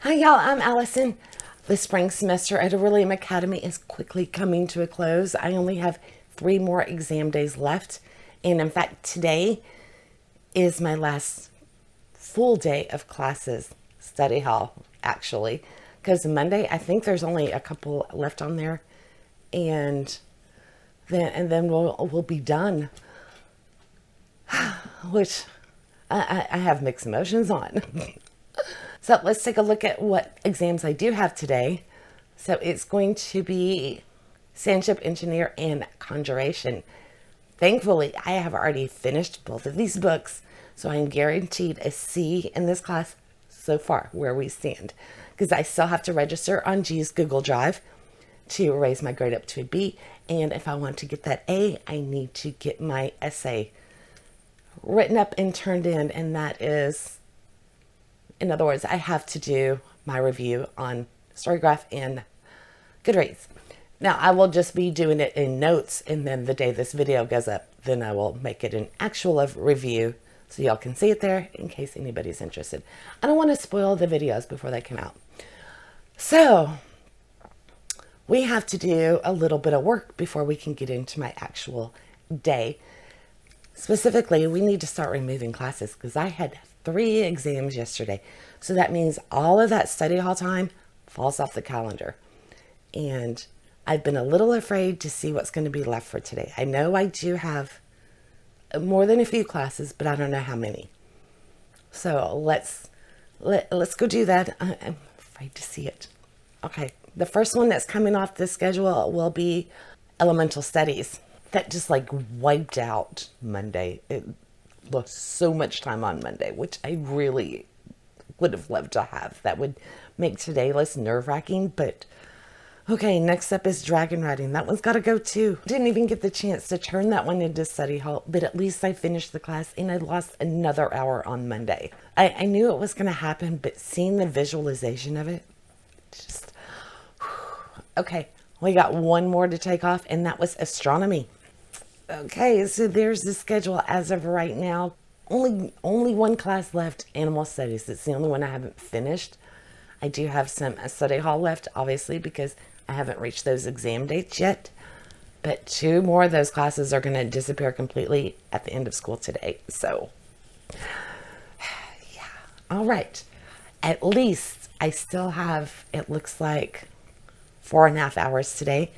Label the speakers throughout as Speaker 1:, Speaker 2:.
Speaker 1: Hi y'all, I'm Allison. The spring semester at Orilium Academy is quickly coming to a close. I only have 3 more exam days left. And in fact, today is my last full day of classes, study hall, actually. Because Monday, I think there's only a couple left on there. And then we'll be done. Which I have mixed emotions on. So let's take a look at what exams I do have today. So it's going to be Sandship Engineer and Conjuration. Thankfully, I have already finished both of these books, so I'm guaranteed a C in this class so far where we stand. Because I still have to register on G's Google Drive to raise my grade up to a B. And if I want to get that A, I need to get my essay written up and turned in, and that is... In other words, I have to do my review on Storygraph and Goodreads. Now, I will just be doing it in notes, and then the day this video goes up, then I will make it an actual review so y'all can see it there in case anybody's interested. I don't want to spoil the videos before they come out. So, we have to do a little bit of work before we can get into my actual day. Specifically, we need to start removing classes because I had 3 exams yesterday. So that means all of that study hall time falls off the calendar. And I've been a little afraid to see what's going to be left for today. I know I do have more than a few classes, but I don't know how many. So let's go do that. I'm afraid to see it. Okay, the first one that's coming off the schedule will be Elemental Studies. That just like wiped out Monday. It lost so much time on Monday, which I really would have loved to have. That would make today less nerve-wracking, but okay, next up is Dragon Riding. That one's got to go too. Didn't even get the chance to turn that one into study hall, but at least I finished the class and I lost another hour on Monday. I knew it was going to happen, but seeing the visualization of it, just... Okay, we got one more to take off, and that was Astronomy. Okay, so there's the schedule as of right now. Only one class left, Animal Studies. It's the only one I haven't finished. I do have some study hall left, obviously, because I haven't reached those exam dates yet. But 2 more of those classes are going to disappear completely at the end of school today. So, yeah. All right. At least I still have, it looks like, 4.5 hours today.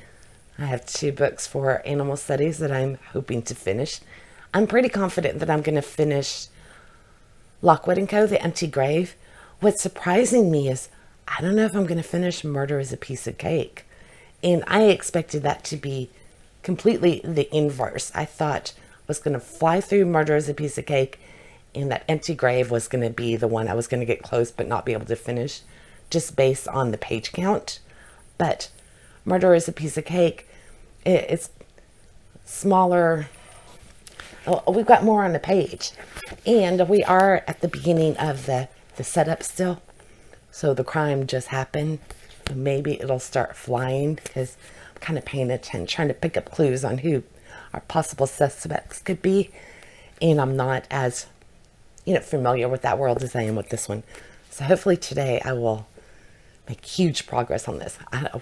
Speaker 1: I have 2 books for Animal Studies that I'm hoping to finish. I'm pretty confident that I'm going to finish Lockwood & Co., The Empty Grave. What's surprising me is I don't know if I'm going to finish Murder is a Piece of Cake. And I expected that to be completely the inverse. I thought I was going to fly through Murder is a Piece of Cake, and that Empty Grave was going to be the one I was going to get close but not be able to finish just based on the page count. But Murder is a Piece of Cake, it's smaller. We've got more on the page, and we are at the beginning of the setup still. So the crime just happened. Maybe it'll start flying because I'm kind of paying attention, trying to pick up clues on who our possible suspects could be. And I'm not as, familiar with that world as I am with this one. So hopefully today I will make huge progress on this.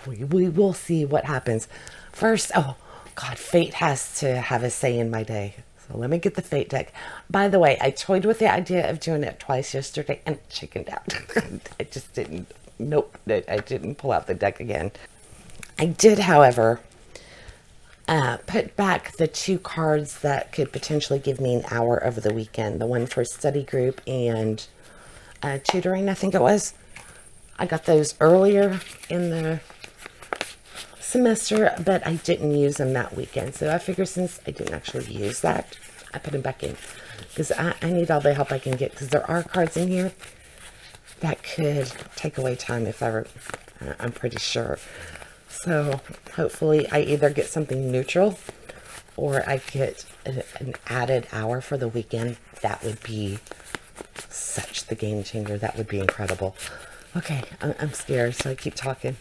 Speaker 1: We will see what happens. First, oh God, fate has to have a say in my day. So let me get the fate deck. By the way, I toyed with the idea of doing it twice yesterday and chickened out. I just didn't. Nope, I didn't pull out the deck again. I did, however, put back the 2 cards that could potentially give me an hour over the weekend. The one for study group and tutoring, I think it was. I got those earlier in the semester, but I didn't use them that weekend. So I figure since I didn't actually use that, I put them back in because I need all the help I can get, because there are cards in here that could take away time if I were, I'm pretty sure. So hopefully I either get something neutral or I get an added hour for the weekend. That would be such the game changer. That would be incredible. Okay, I'm scared, so I keep talking.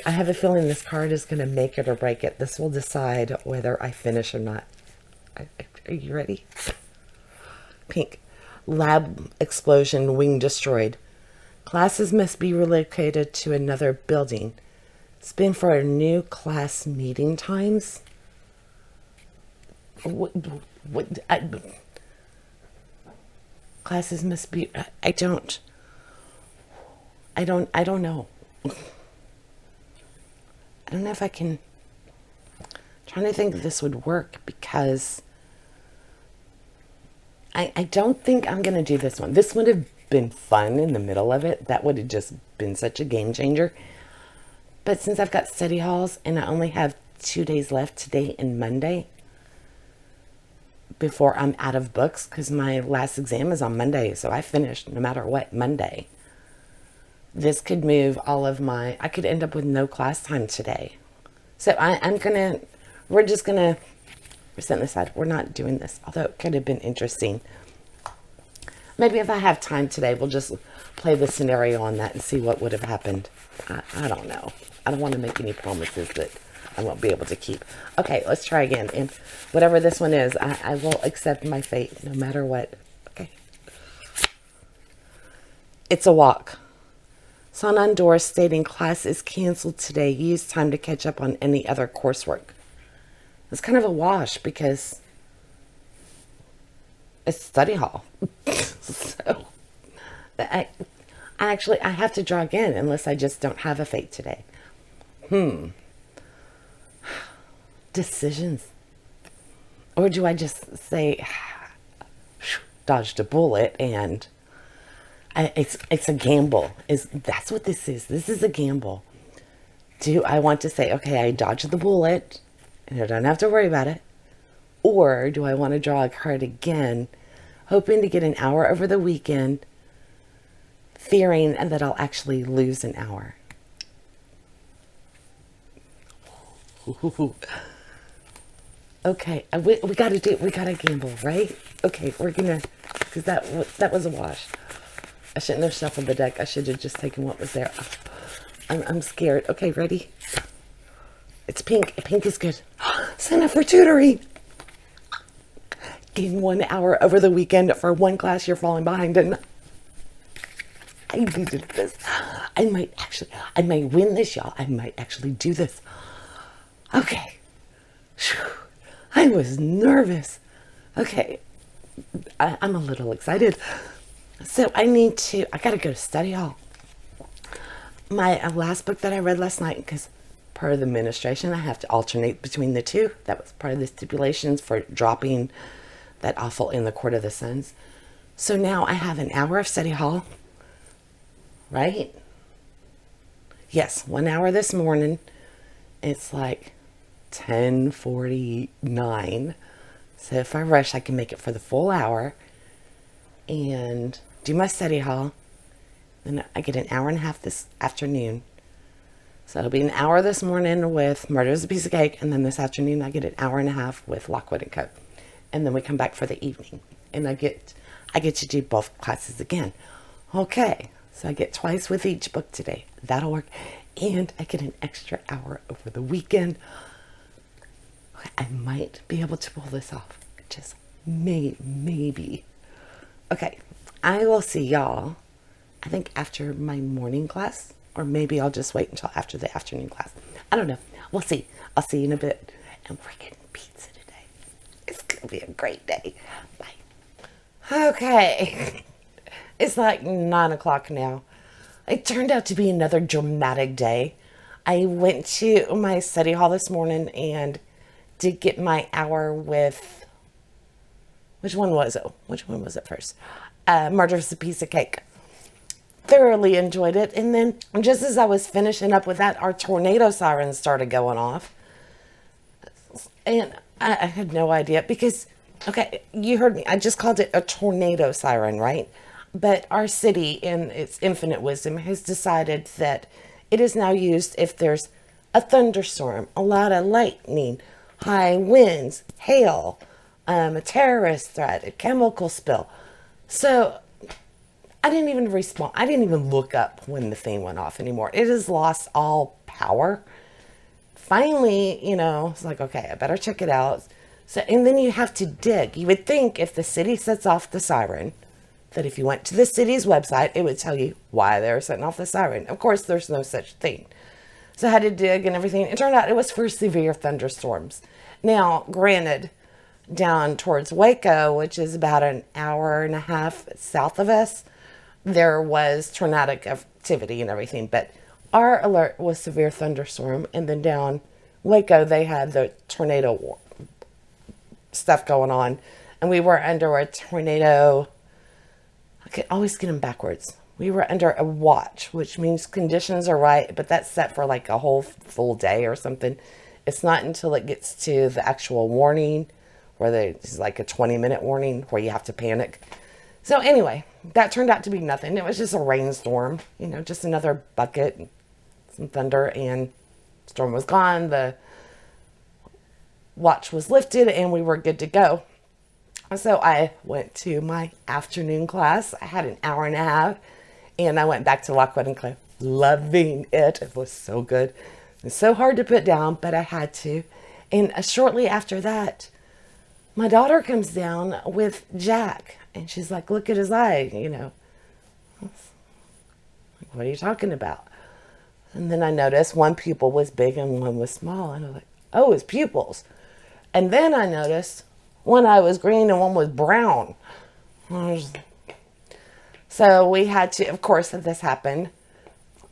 Speaker 1: I have a feeling this card is going to make it or break it. This will decide whether I finish or not. Are you ready? Pink. Lab explosion, wing destroyed. Classes must be relocated to another building. It's been for a new class meeting times. Classes must be, I don't know. I don't know if I can. I'm trying to think if this would work, because I don't think I'm going to do this one. This would have been fun in the middle of it. That would have just been such a game changer. But since I've got study halls and I only have 2 days left, today and Monday, before I'm out of books, because my last exam is on Monday, so I finished no matter what Monday. This could move all of my, I could end up with no class time today. So we're just gonna set this aside. We're not doing this, although it could have been interesting. Maybe if I have time today, we'll just play the scenario on that and see what would have happened. I don't know. I don't want to make any promises that I won't be able to keep. Okay, let's try again. And whatever this one is, I will accept my fate no matter what. Okay. It's a walk. Sign on door stating class is canceled today. Use time to catch up on any other coursework. It's kind of a wash because it's study hall. So I have to draw again unless I just don't have a fate today. Decisions. Or do I just say, dodged a bullet, and it's a gamble. That's what this is. This is a gamble. Do I want to say, okay, I dodged the bullet and I don't have to worry about it? Or do I want to draw a card again, hoping to get an hour over the weekend, fearing that I'll actually lose an hour? Okay, we gotta gamble, right? Okay, we're gonna, because that was a wash. I shouldn't have shuffled the deck. I should have just taken what was there. I'm scared. Okay, ready? It's pink. Pink is good. Sign up for tutoring. Gain 1 hour over the weekend for one class you're falling behind in. I needed this. I might win this, y'all. I might actually do this. Okay. I was nervous. Okay. I'm a little excited. So I gotta go to study hall. My last book that I read last night, because part of the administration, I have to alternate between the two. That was part of the stipulations for dropping that awful In the Court of the Suns. So now I have an hour of study hall, right? Yes, 1 hour this morning. It's like 10:49. So if I rush, I can make it for the full hour and do my study hall. Then I get an hour and a half this afternoon. So it'll be an hour this morning with Murder is a Piece of Cake, and then this afternoon I get an hour and a half with Lockwood and Co. And then we come back for the evening, and I get to do both classes again. Okay, so I get twice with each book today. That'll work. And I get an extra hour over the weekend. I might be able to pull this off. Just maybe. Okay, I will see y'all, I think, after my morning class, or maybe I'll just wait until after the afternoon class. I don't know. We'll see. I'll see you in a bit. And we're getting pizza today. It's going to be a great day. Bye. Okay. It's like 9 o'clock now. It turned out to be another dramatic day. I went to my study hall this morning and did get my hour with, which one was it first? Murder is a Piece of Cake. Thoroughly enjoyed it. And then just as I was finishing up with that, our tornado sirens started going off. And I had no idea because, okay, you heard me. I just called it a tornado siren, right? But our city, in its infinite wisdom, has decided that it is now used if there's a thunderstorm, a lot of lightning, high winds, hail, a terrorist threat, a chemical spill. So I didn't even respond. I didn't even look up when the thing went off anymore. It has lost all power. Finally, it's like, okay, I better check it out. So, and then you have to dig. You would think if the city sets off the siren, that if you went to the city's website, it would tell you why they were setting off the siren. Of course, there's no such thing. So I had to dig and everything. It turned out it was for severe thunderstorms. Now, granted, down towards Waco, which is about an hour and a half south of us, there was tornadic activity and everything. But our alert was severe thunderstorm. And then down Waco, they had the tornado stuff going on. And we were under a tornado. I could always get them backwards. We were under a watch, which means conditions are right, but that's set for like a whole full day or something. It's not until it gets to the actual warning, where there's like a 20-minute warning where you have to panic. So anyway, that turned out to be nothing. It was just a rainstorm, just another bucket, some thunder, and storm was gone. The watch was lifted and we were good to go. So I went to my afternoon class. I had an hour and a half, and I went back to Lockwood and Clay. Loving it. It was so good. It's so hard to put down, but I had to. And shortly after that, my daughter comes down with Jack, and she's like, look at his eye, What are you talking about? And then I noticed one pupil was big and one was small. And I was like, oh, his pupils. And then I noticed one eye was green and one was brown. So we had to, of course, if this happened,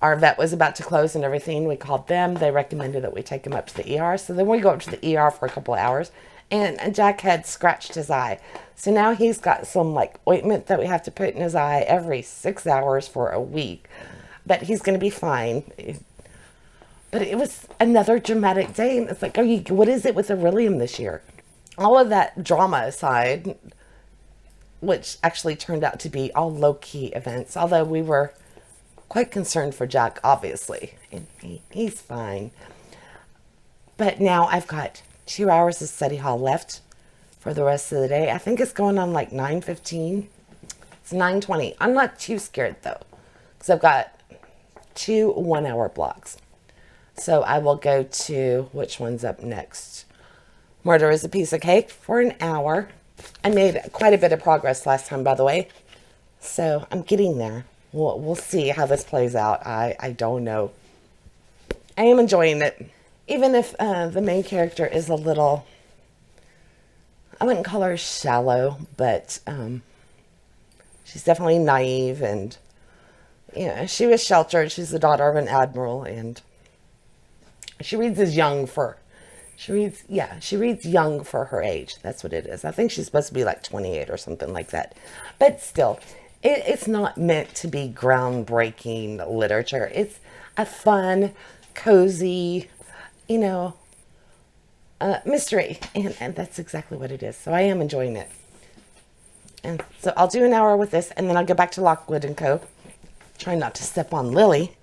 Speaker 1: our vet was about to close and everything. We called them. They recommended that we take him up to the ER. So then we go up to the ER for a couple of hours. And Jack had scratched his eye. So now he's got some ointment that we have to put in his eye every 6 hours for a week. But he's going to be fine. But it was another dramatic day. And it's like, what is it with Orilium this year? All of that drama aside, which actually turned out to be all low-key events, although we were quite concerned for Jack, obviously. And he's fine. But now I've got 2 hours of study hall left for the rest of the day. I think it's going on 9:15. It's 9:20. I'm not too scared, though, because I've got 2 one-hour blocks. So I will go to, which one's up next? Murder is a Piece of Cake for an hour. I made quite a bit of progress last time, by the way. So I'm getting there. We'll see how this plays out. I don't know. I am enjoying it. Even if the main character is a little, I wouldn't call her shallow, but she's definitely naive, and she was sheltered. She's the daughter of an admiral, and she reads young for her age. That's what it is. I think she's supposed to be 28 or something like that. But still, it's not meant to be groundbreaking literature. It's a fun, cozy, mystery. And that's exactly what it is. So I am enjoying it. And so I'll do an hour with this, and then I'll go back to Lockwood and Co. Try not to step on Lily.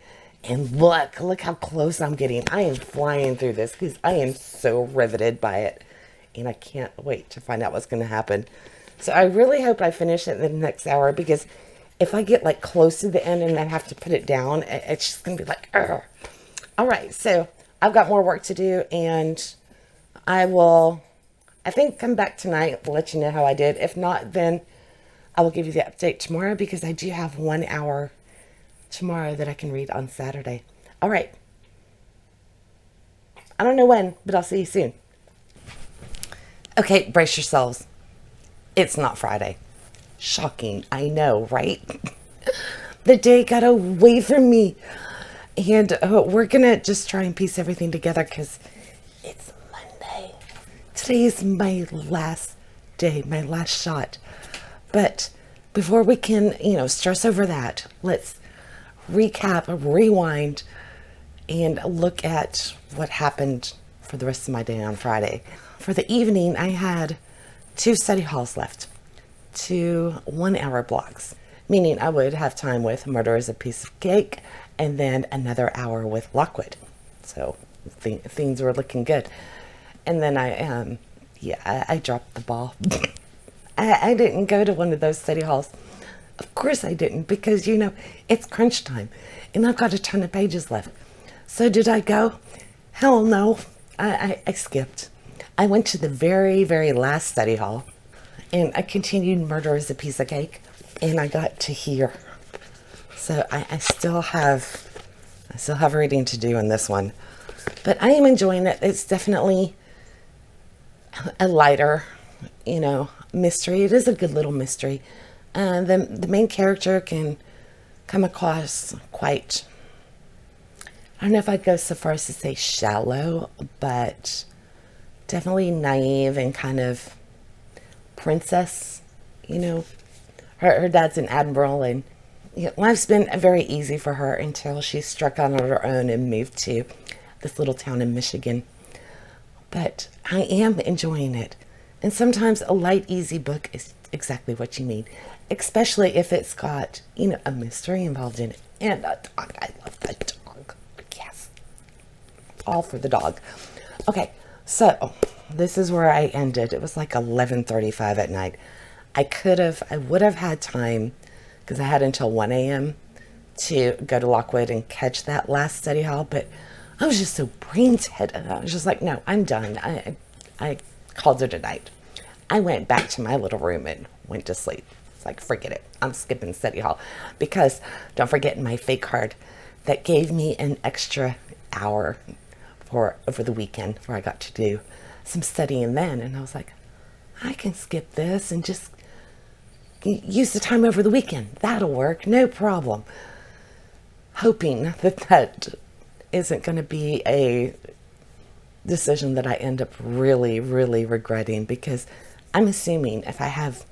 Speaker 1: And look how close I'm getting. I am flying through this because I am so riveted by it. And I can't wait to find out what's going to happen. So I really hope I finish it in the next hour, because if I get close to the end and then have to put it down, it's just going to be ugh. All right, so I've got more work to do, and I think, come back tonight, let you know how I did. If not, then I will give you the update tomorrow, because I do have 1 hour tomorrow that I can read on Saturday. All right. I don't know when, but I'll see you soon. Okay, brace yourselves. It's not Friday. Shocking, I know, right? The day got away from me. And we're going to just try and piece everything together, because it's Monday. Today is my last day, my last shot. But before we can, stress over that, let's recap, rewind, and look at what happened for the rest of my day on Friday. For the evening, I had 2 study halls left, 2 1-hour blocks, meaning I would have time with Murder is a Piece of Cake, and then another hour with Lockwood. So things were looking good. And then I dropped the ball. I didn't go to one of those study halls. Of course I didn't, because, it's crunch time, and I've got a ton of pages left. So did I go? Hell no. I skipped. I went to the very, very last study hall, and I continued Murder is a Piece of Cake. and I got to here. So I still have reading to do in this one, but I am enjoying it. It's definitely a lighter, mystery. It is a good little mystery. The main character can come across quite, I don't know if I'd go so far as to say shallow, but definitely naive and kind of princess. Her dad's an admiral, and life's been very easy for her until she struck out on her own and moved to this little town in Michigan. But I am enjoying it. And sometimes a light, easy book is exactly what you need, especially if it's got, a mystery involved in it. And a dog. I love the dog. Yes. All for the dog. Okay, so this is where I ended. It was like 11:35 at night. I would have had time, because I had until 1 a.m. to go to Lockwood and catch that last study hall, but I was just so brain dead. I was just like, no, I'm done. I called it a night. I went back to my little room and went to sleep. It's like, forget it. I'm skipping study hall, because don't forget my fake card that gave me an extra hour over the weekend where I got to do some studying then. And I was like, I can skip this and just use the time over the weekend. That'll work. No problem. Hoping that isn't going to be a decision that I end up really, really regretting, because I'm assuming if I have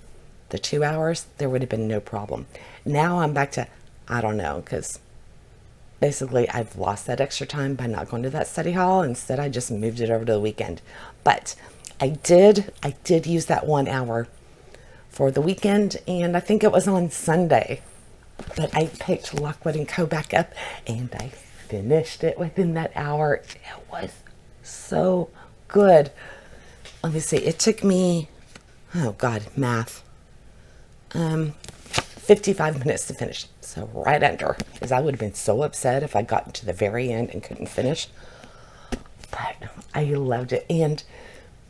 Speaker 1: the 2 hours, there would have been no problem. Now I'm back to, I don't know, because basically I've lost that extra time by not going to that study hall. Instead, I just moved it over to the weekend. But I did use that 1 hour for the weekend, and I think it was on Sunday. But I picked Lockwood and Co. back up, and I finished it within that hour. It was so good. Let me see. It took me, math, 55 minutes to finish. So right under, because I would have been so upset if I got to the very end and couldn't finish. But I loved it. And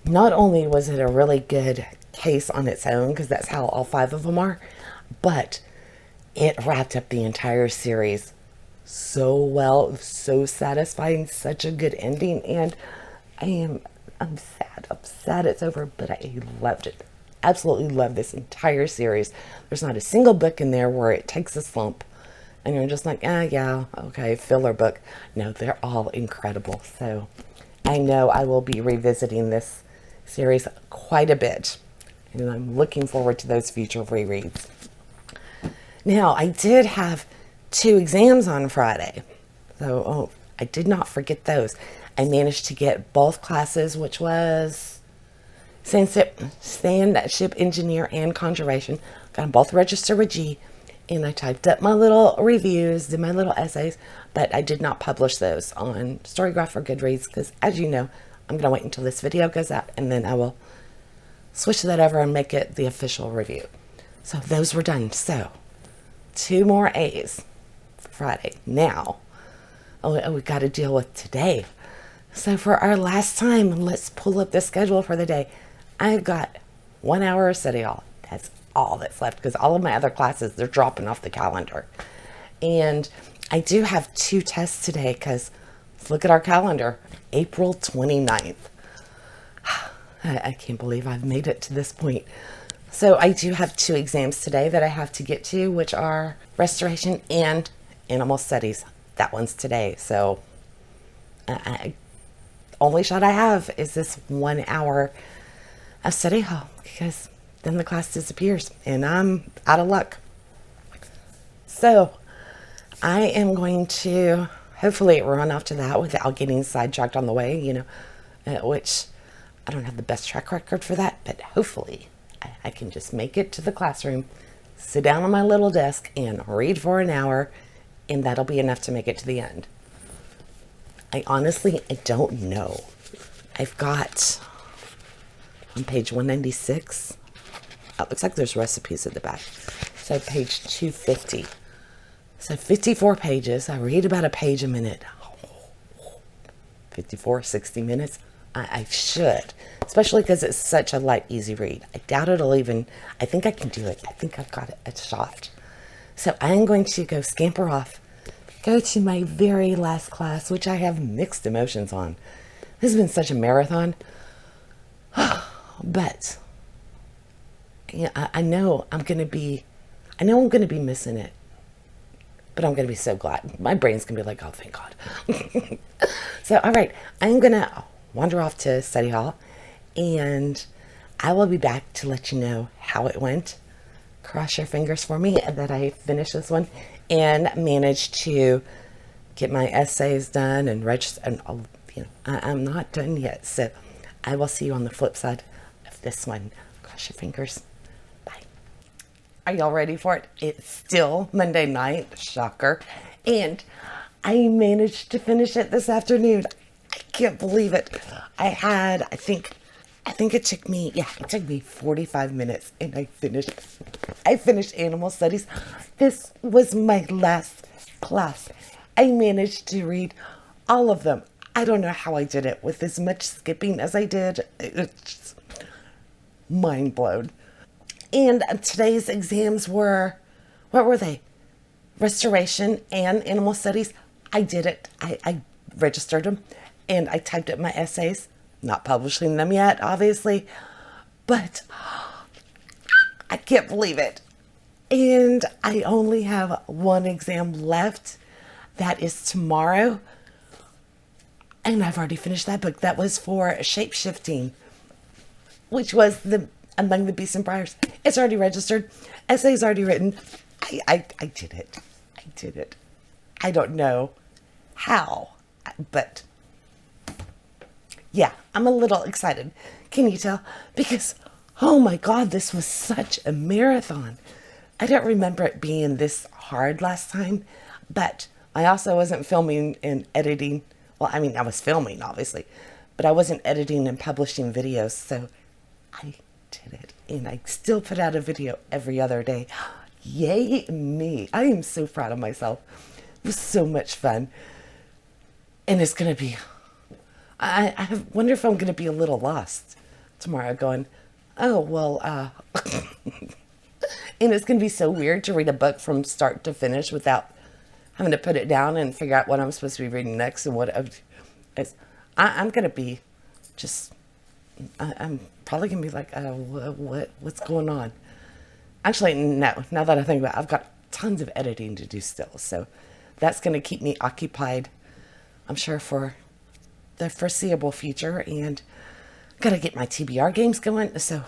Speaker 1: not only was it a really good case on its own, because that's how all 5 of them are, but it wrapped up the entire series so well, so satisfying, such a good ending. And I'm sad it's over, but I loved it. Absolutely love this entire series. There's not a single book in there where it takes a slump and you're just like, yeah, okay, filler book. No, they're all incredible. So I know I will be revisiting this series quite a bit, and I'm looking forward to those future rereads. Now, I did have 2 exams on Friday, so I did not forget those. I managed to get both classes, which was Sandship Engineer and Conjuration. Got them both registered with G, and I typed up my little reviews, did my little essays, but I did not publish those on Storygraph or Goodreads, because as you know, I'm going to wait until this video goes out, and then I will switch that over and make it the official review. So those were done. So 2 more A's for Friday. Now, we got to deal with today. So for our last time, let's pull up the schedule for the day. I've got 1 hour of study hall. That's all that's left, because all of my other classes, they're dropping off the calendar. And I do have 2 tests today, because let's look at our calendar. April 29th. I can't believe I've made it to this point. So I do have 2 exams today that I have to get to, which are Restoration and Animal Studies. That one's today. So only shot I have is this 1 hour of study hall, because then the class disappears and I'm out of luck. So I am going to hopefully run off to that without getting sidetracked on the way, which I don't have the best track record for that, but hopefully I can just make it to the classroom, sit down on my little desk and read for an hour, and that'll be enough to make it to the end. I don't know. I've got on page 196, it looks like there's recipes at the back. So page 250. So 54 pages. I read about a page a minute. 54, 60 minutes. I should, especially because it's such a light, easy read. I doubt it'll even, I think I can do it. I think I've got it a shot. So I'm going to go scamper off, go to my very last class, which I have mixed emotions on. This has been such a marathon. But yeah, I know I'm going to be missing it. But I'm going to be so glad. My brain's going to be like, oh, thank God. So, all right, I'm going to wander off to study hall, and I will be back to let you know how it went. Cross your fingers for me that I finish this one and manage to get my essays done and register. And I'm not done yet. So I will see you on the flip side of this one. Cross your fingers. Bye. Are y'all ready for it? It's still Monday night. Shocker. And I managed to finish it this afternoon. I can't believe it. I think it took me 45 minutes, and I finished animal studies. This was my last class. I managed to read all of them. I don't know how I did it with as much skipping as I did. It's just mind blown. And today's exams were, what were they? Restoration and animal studies. I did it. I registered them, and I typed up my essays. Not publishing them yet, obviously, but I can't believe it. And I only have one exam left. That is tomorrow. And I've already finished that book. That was for shape-shifting, which was Among the Beasts and Briars. It's already registered. Essay's already written. I did it. I did it. I don't know how, but yeah, I'm a little excited. Can you tell? Because, oh my God, this was such a marathon. I don't remember it being this hard last time, but I also wasn't filming and editing. Well, I mean, I was filming, obviously, but I wasn't editing and publishing videos, so I did it. And I still put out a video every other day. Yay me. I am so proud of myself. It was so much fun. And it's going to be... I wonder if I'm going to be a little lost tomorrow going, oh, well, and it's going to be so weird to read a book from start to finish without having to put it down and figure out what I'm supposed to be reading next and what I'm going to be just, I'm probably going to be like, oh, what's going on? Actually, no, now that I think about it, I've got tons of editing to do still. So that's going to keep me occupied, I'm sure, for the foreseeable future, and gotta get my TBR games going. So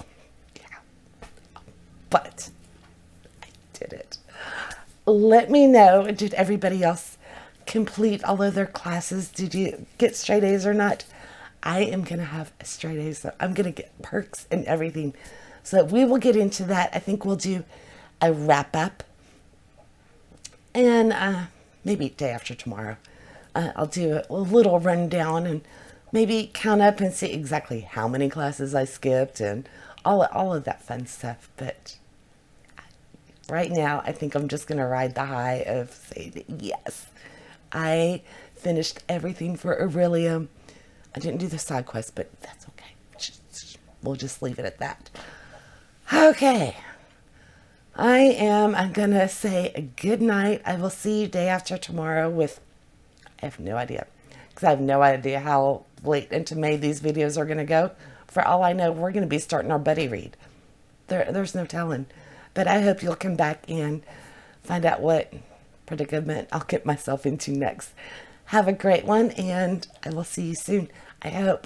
Speaker 1: yeah, but I did it. Let me know, did everybody else complete all of their classes? Did you get straight A's or not? I am gonna have straight A's, so I'm gonna get perks and everything. So we will get into that. I think we'll do a wrap up, and maybe day after tomorrow. I'll do a little rundown and maybe count up and see exactly how many classes I skipped and all of that fun stuff. But right now, I think I'm just going to ride the high of saying, yes, I finished everything for Orilium. I didn't do the side quest, but that's okay. We'll just leave it at that. Okay. I'm going to say a good night. I will see you day after tomorrow with... I have no idea, because I have no idea how late into May these videos are going to go. For all I know, we're going to be starting our buddy read. There's no telling. But I hope you'll come back and find out what predicament I'll get myself into next. Have a great one, and I will see you soon. I hope.